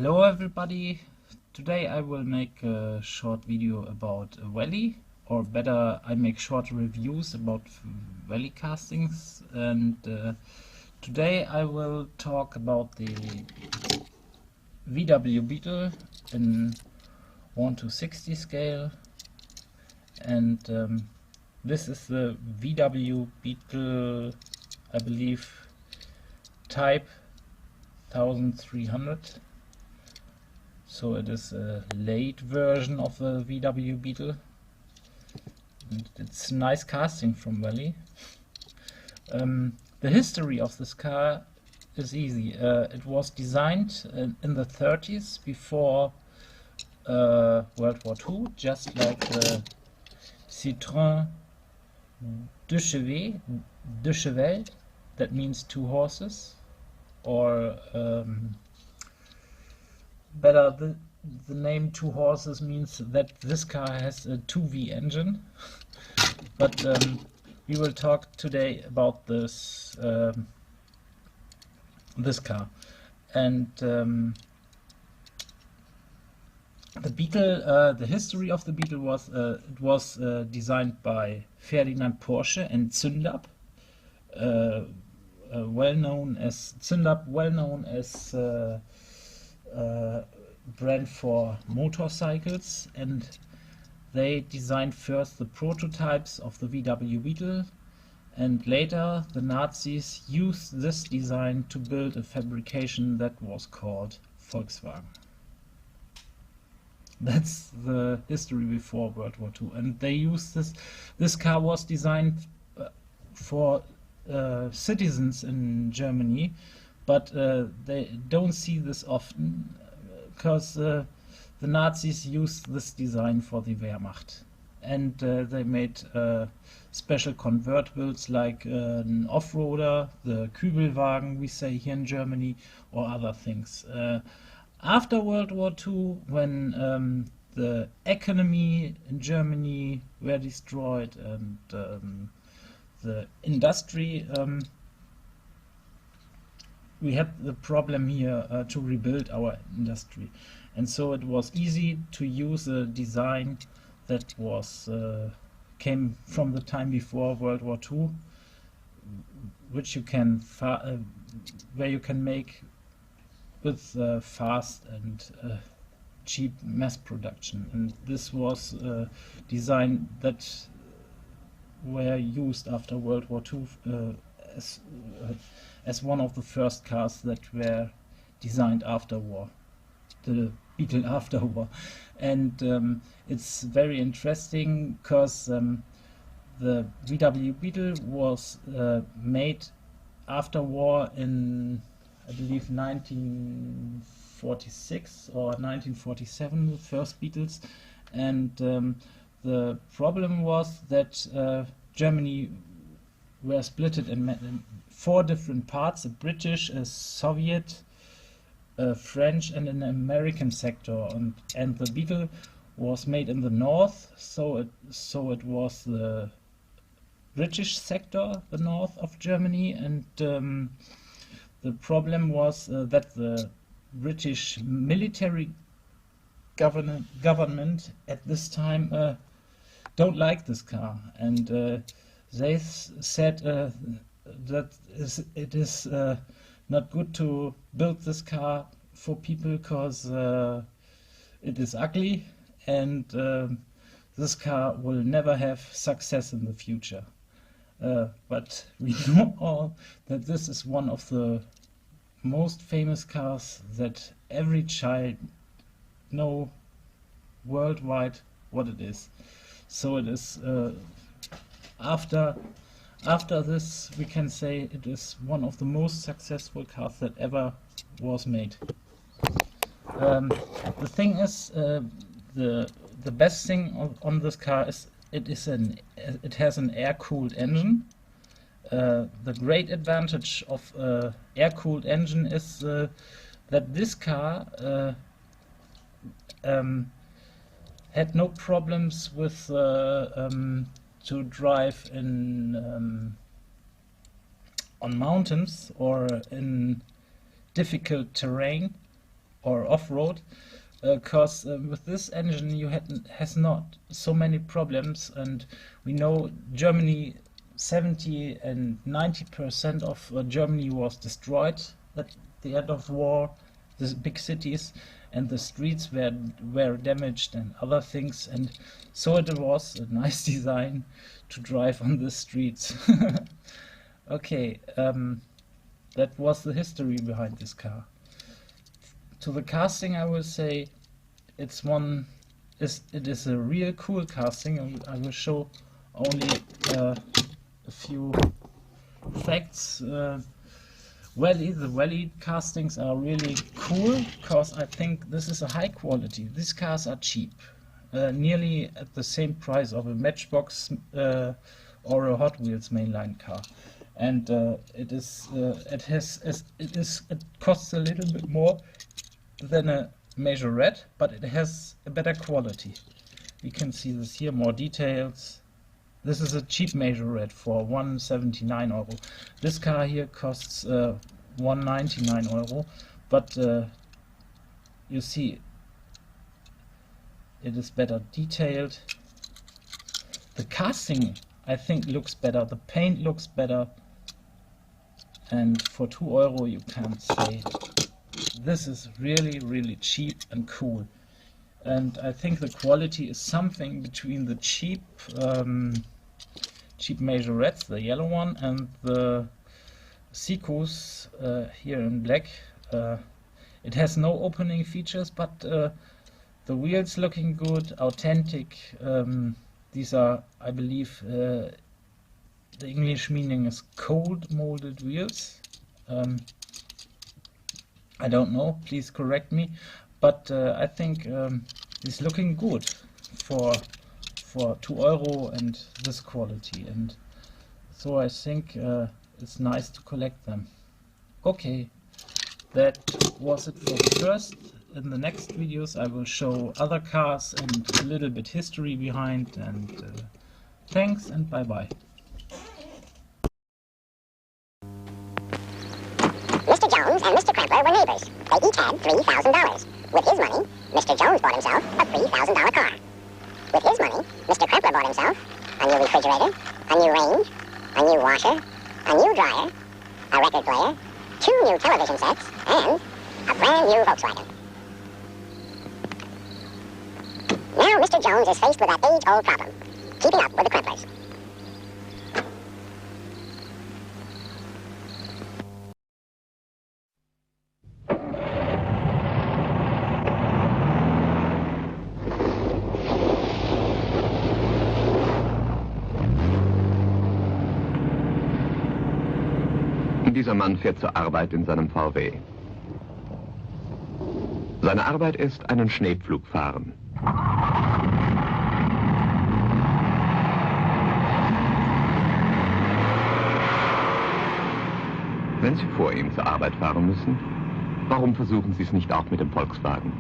Hello everybody, today I will make a short video about Welly, or better I make short reviews about Welly castings, and today I will talk about the VW Beetle in 1 to 60 scale, and this is the VW Beetle, I believe, type 1300. So it is a late version of the VW Beetle, and it's nice casting from Welly. The history of this car is easy. It was designed in the 30s before World War II, just like the Citroën de cheval, that means two horses, or better, the name two horses means that this car has a 2V engine. But we will talk today about this this car. And the Beetle, the history of the Beetle was it was designed by Ferdinand Porsche and Zündab, well known as brand for motorcycles, and they designed first the prototypes of the VW Beetle, and later the Nazis used this design to build a fabrication that was called Volkswagen. That's the history before World War II, and they used this car was designed for citizens in Germany, but they don't see this often because the Nazis used this design for the Wehrmacht, and they made special convertibles like an off-roader, the Kübelwagen we say here in Germany, or other things. After World War II, when the economy in Germany were destroyed and the industry, we had the problem here to rebuild our industry, and so it was easy to use a design that was came from the time before World War II, which you can where you can make with fast and cheap mass production. And this was a design that were used after World War II as one of the first cars that were designed after war, the Beetle after war. And it's very interesting because the VW Beetle was made after war in, I believe, 1946 or 1947, the first Beetles. And the problem was that Germany were split in 4 different parts: a British, a Soviet, a French, and an American sector. And the Beetle was made in the north, so it was the British sector, the north of Germany. And the problem was that the British military government at this time don't like this car, and they said that it is not good to build this car for people because it is ugly, and this car will never have success in the future. But we know all that this is one of the most famous cars that every child know worldwide what it is. So it is after this, we can say it is one of the most successful cars that ever was made. The thing is, the best thing on this car is it has an air-cooled engine. The great advantage of air-cooled engine is that this car had no problems with to drive in on mountains or in difficult terrain, or off-road, because with this engine you has not so many problems, and we know Germany 70 and 90% of Germany was destroyed at the end of war, the big cities, and the streets were damaged and other things, and so it was a nice design to drive on the streets. Okay, that was the history behind this car. To the casting, I will say it is a real cool casting, and I will show only a few facts. Welly, the Welly castings are really cool, because I think this is a high quality. These cars are cheap, nearly at the same price of a Matchbox or a Hot Wheels mainline car, and it costs a little bit more than a Majorette, but it has a better quality. You can see this here, more details. This is a cheap Majorette for 179 euro. This car here costs 199 euro, but you see it is better detailed. The casting, I think, looks better. The paint looks better, and for 2 euro you can't say. This is really cheap and cool, and I think the quality is something between the cheap Majorettes, the yellow one, and the Seikos here in black. It has no opening features, but the wheels looking good, authentic. These are, I believe, the English meaning is cold molded wheels. I don't know, please correct me, but I think it's looking good for 2 euro and this quality, and so I think it's nice to collect them. Okay, that was it for the first. In the next videos I will show other cars and a little bit history behind, and thanks and bye bye. Mr. Jones and Mr. Crampler were neighbors. They each had $3,000. With his money, Mr. Jones bought himself a $3,000 car. With his money, Mr. Crampler bought himself a new refrigerator, a new range, a new washer, a new dryer, a record player, 2 new television sets, and a brand new Volkswagen. Now Mr. Jones is faced with that age-old problem, keeping up with the Cramplers. Dieser Mann fährt zur Arbeit in seinem VW. Seine Arbeit ist einen Schneepflug fahren. Wenn Sie vor ihm zur Arbeit fahren müssen, warum versuchen Sie es nicht auch mit dem Volkswagen?